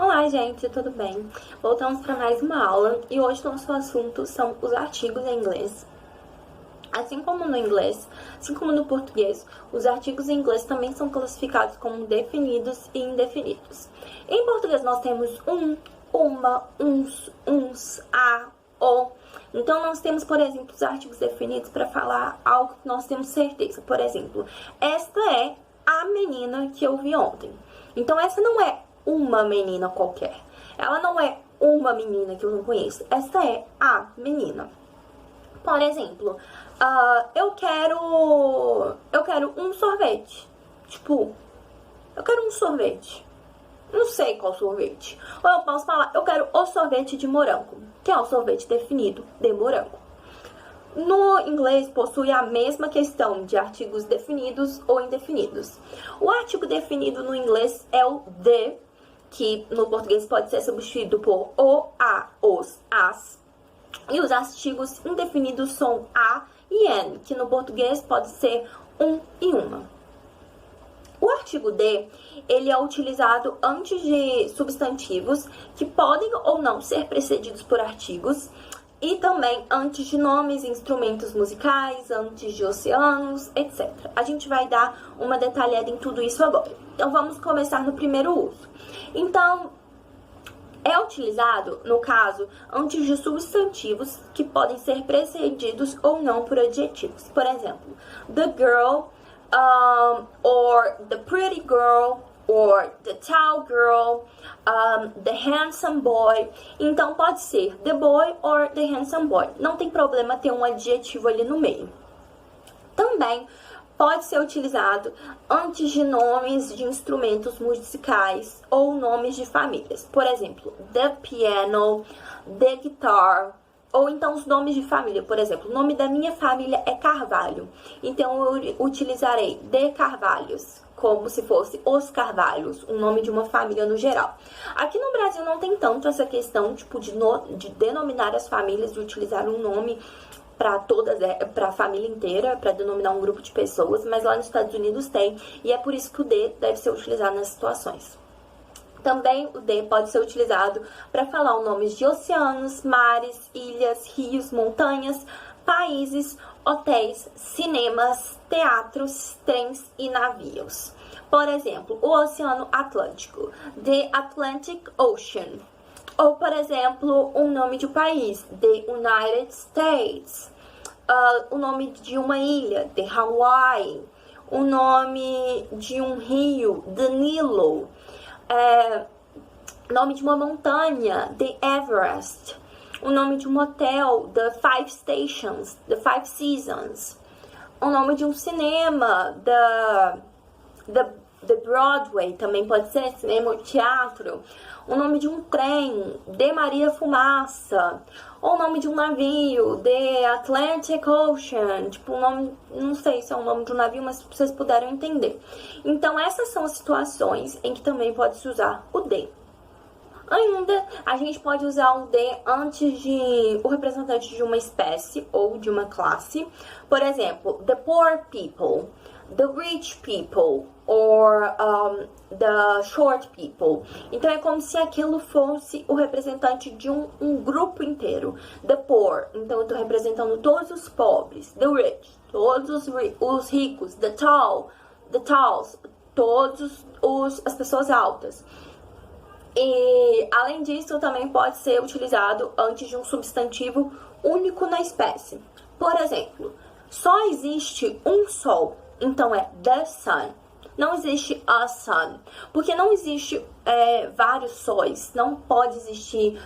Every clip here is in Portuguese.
Olá, gente, tudo bem? Voltamos para mais uma aula e hoje o nosso assunto são os artigos em inglês. Assim como no inglês, assim como no português, os artigos em inglês também são classificados como definidos e indefinidos. Em português nós temos um, uma, uns, a, o. Então nós temos, por exemplo, os artigos definidos para falar algo que nós temos certeza. Por exemplo, esta é a menina que eu vi ontem. Então essa não é uma menina qualquer. Ela não é uma menina que eu não conheço. Esta é a menina. Por exemplo, eu quero um sorvete. Tipo, eu quero um sorvete. Não sei qual sorvete. Ou eu posso falar, eu quero o sorvete de morango, que é o sorvete definido de morango. No inglês, possui a mesma questão de artigos definidos ou indefinidos. O artigo definido no inglês é o the, que no português pode ser substituído por o, a, os, as. E os artigos indefinidos são a e an, que no português pode ser um e uma. O artigo de, ele é utilizado antes de substantivos que podem ou não ser precedidos por artigos, e também antes de nomes, instrumentos musicais, antes de oceanos, etc. A gente vai dar uma detalhada em tudo isso agora. Então, vamos começar no primeiro uso. Então, é utilizado, no caso, antes de substantivos que podem ser precedidos ou não por adjetivos. Por exemplo, the girl, or the pretty girl, or the tall girl, the handsome boy. Então pode ser the boy or the handsome boy. Não tem problema ter um adjetivo ali no meio. Também pode ser utilizado antes de nomes de instrumentos musicais ou nomes de famílias. Por exemplo, the piano, the guitar. Ou então os nomes de família, por exemplo, o nome da minha família é Carvalho. Então eu utilizarei de Carvalhos, como se fosse os Carvalhos, o nome de uma família no geral. Aqui no Brasil não tem tanto essa questão, tipo, de denominar as famílias, de utilizar um nome para todas, para a família inteira, para denominar um grupo de pessoas, mas lá nos Estados Unidos tem, e é por isso que o de deve ser utilizado nas situações. Também o de pode ser utilizado para falar os nomes de oceanos, mares, ilhas, rios, montanhas, países, hotéis, cinemas, teatros, trens e navios. Por exemplo, o Oceano Atlântico, the Atlantic Ocean. Ou, por exemplo, um nome de um país, the United States. O nome de uma ilha, the Hawaii. O nome de um rio, the Nilo. Nome de uma montanha, the Everest. O nome de um hotel, the Five Stations, the Five Seasons. O nome de um cinema, the Broadway, também pode ser cinema ou teatro. O nome de um trem, de Maria Fumaça. Ou o nome de um navio, the Atlantic Ocean. Tipo, um nome, não sei se é o nome de um navio, mas vocês puderam entender. Então, essas são as situações em que também pode se usar o de. Ainda, a gente pode usar o de antes de o representante de uma espécie ou de uma classe. Por exemplo, the poor people, the rich people, or the short people. Então, é como se aquilo fosse o representante de um grupo inteiro. The poor, então eu estou representando todos os pobres. The rich, todos os ricos. The talls, todas as pessoas altas. E, além disso, também pode ser utilizado antes de um substantivo único na espécie. Por exemplo, só existe um sol, então é the sun. Não existe a sun, porque não existe vários sóis, não pode existir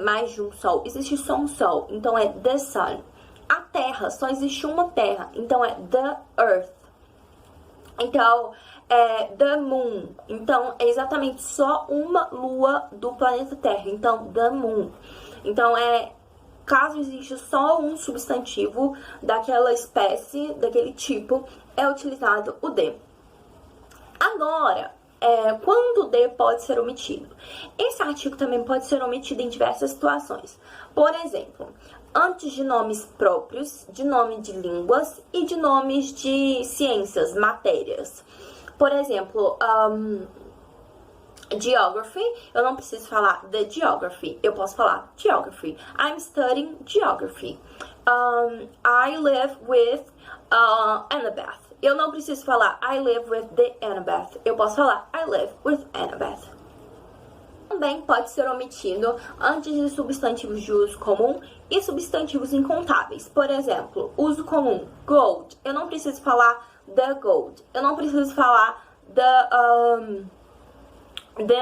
mais de um sol, existe só um sol, então é the sun. A terra, só existe uma terra, então é the earth. Então, the moon. Então, é exatamente só uma lua do planeta Terra. Então, the moon. Então, caso exista só um substantivo daquela espécie, daquele tipo, é utilizado o de. Agora, quando o de pode ser omitido? Esse artigo também pode ser omitido em diversas situações. Por exemplo, antes de nomes próprios, de nome de línguas e de nomes de ciências, matérias. Por exemplo, Geography, eu não preciso falar the geography, eu posso falar geography. I'm studying geography. I live with Annabeth. Eu não preciso falar I live with the Annabeth, eu posso falar I live with Annabeth. Também pode ser omitido antes de substantivos de uso comum e substantivos incontáveis. Por exemplo, uso comum, gold. Eu não preciso falar the gold. Eu não preciso falar the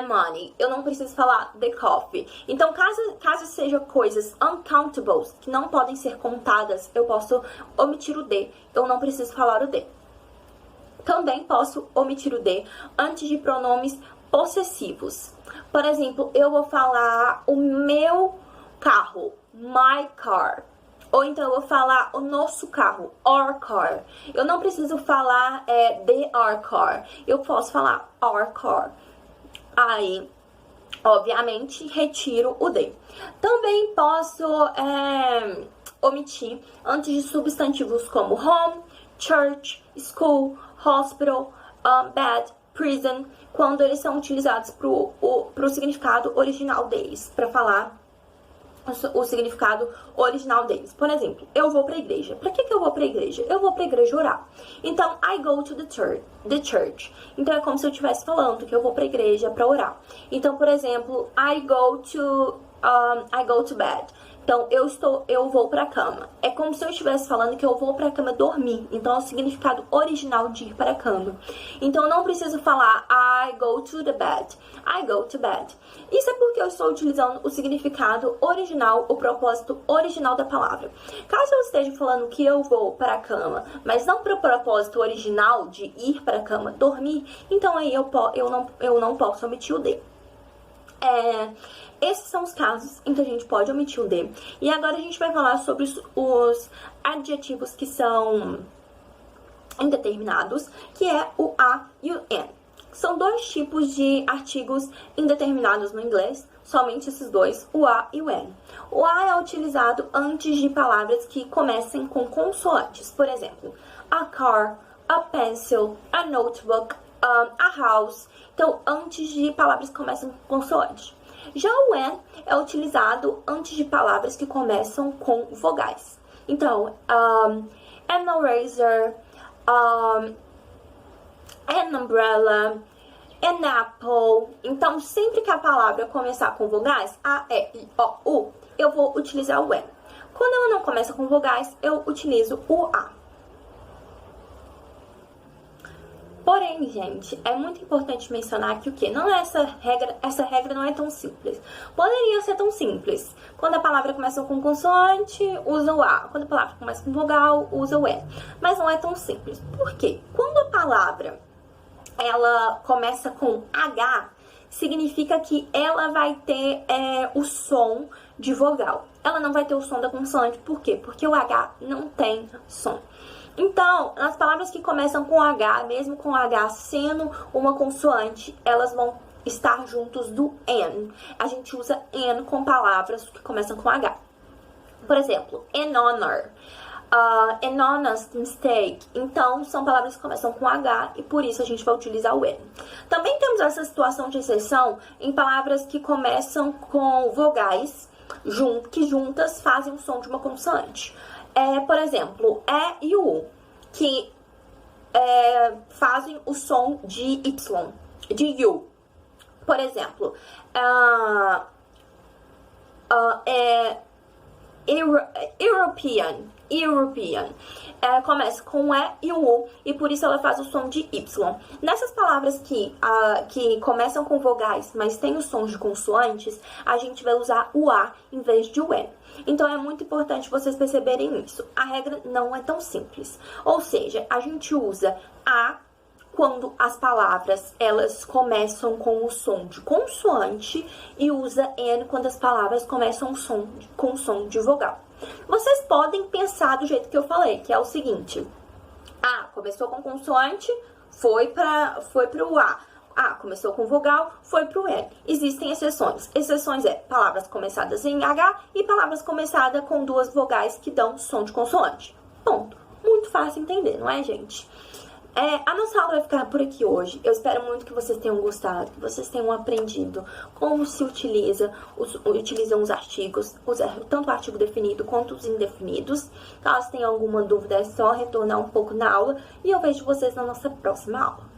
money. Eu não preciso falar the coffee. Então, caso seja coisas uncountables, que não podem ser contadas, eu posso omitir o the. Eu não preciso falar o the. Também posso omitir o the antes de pronomes possessivos. Por exemplo, eu vou falar o meu carro, my car. Ou então eu vou falar o nosso carro, our car. Eu não preciso falar the our car. Eu posso falar our car. Aí, obviamente, retiro o the. Também posso omitir antes de substantivos como home, church, school, hospital, bed, prison, quando eles são utilizados pro significado original deles, para falar o significado original deles. Por exemplo, eu vou pra igreja. Pra que eu vou pra igreja? Eu vou pra igreja orar. Então, I go to the church. Então, é como se eu estivesse falando que eu vou pra igreja pra orar. Então, por exemplo, I go to bed. Então, eu vou pra cama. É como se eu estivesse falando que eu vou pra cama dormir. Então, é o significado original de ir para a cama. Então, eu não preciso falar I go to the bed. I go to bed. Isso é porque eu estou utilizando o significado original, o propósito original da palavra. Caso eu esteja falando que eu vou para a cama, mas não para o propósito original de ir para a cama, dormir, então aí eu não posso omitir o de. Esses são os casos em que a gente pode omitir o de. E agora a gente vai falar sobre os adjetivos que são indeterminados, que é o a e o an. São dois tipos de artigos indeterminados no inglês, somente esses dois, o a e o an. O a é utilizado antes de palavras que comecem com consoantes. Por exemplo, a car, a pencil, a notebook, a house. Então, antes de palavras que começam com consoante. Já o an é utilizado antes de palavras que começam com vogais. Então, an eraser, an umbrella, an apple. Então, sempre que a palavra começar com vogais, a, e, i, o, u, eu vou utilizar o an. Quando ela não começa com vogais, eu utilizo o a. Porém, gente, é muito importante mencionar que o quê? Não é essa regra não é tão simples. Poderia ser tão simples. Quando a palavra começa com consoante, usa o a. Quando a palavra começa com vogal, usa o an. Mas não é tão simples. Por quê? Quando a palavra ela começa com H, significa que ela vai ter o som de vogal. Ela não vai ter o som da consoante. Por quê? Porque o H não tem som. Então, nas palavras que começam com H, mesmo com H sendo uma consoante, elas vão estar juntos do N. A gente usa N com palavras que começam com H. Por exemplo, an honor, an honest mistake. Então, são palavras que começam com H e por isso a gente vai utilizar o N. Também temos essa situação de exceção em palavras que começam com vogais, que juntas fazem o som de uma consoante. Por exemplo, e u, que fazem o som de Y, de U. Por exemplo, European. Começa com E e o U, e por isso ela faz o som de Y. Nessas palavras que começam com vogais, mas tem os sons de consoantes, a gente vai usar o A em vez de o N. Então, é muito importante vocês perceberem isso. A regra não é tão simples. Ou seja, a gente usa A quando as palavras elas começam com o som de consoante e usa N quando as palavras começam com o som de vogal. Vocês podem pensar do jeito que eu falei, que é o seguinte. A começou com consoante, foi pro A. A começou com vogal, foi pro N. Existem exceções. Exceções palavras começadas em H e palavras começadas com duas vogais que dão som de consoante. Ponto. Muito fácil entender, não é, gente? A nossa aula vai ficar por aqui hoje. Eu espero muito que vocês tenham gostado, que vocês tenham aprendido como se utilizam os artigos, tanto o artigo definido quanto os indefinidos. Caso tenham alguma dúvida, é só retornar um pouco na aula e eu vejo vocês na nossa próxima aula.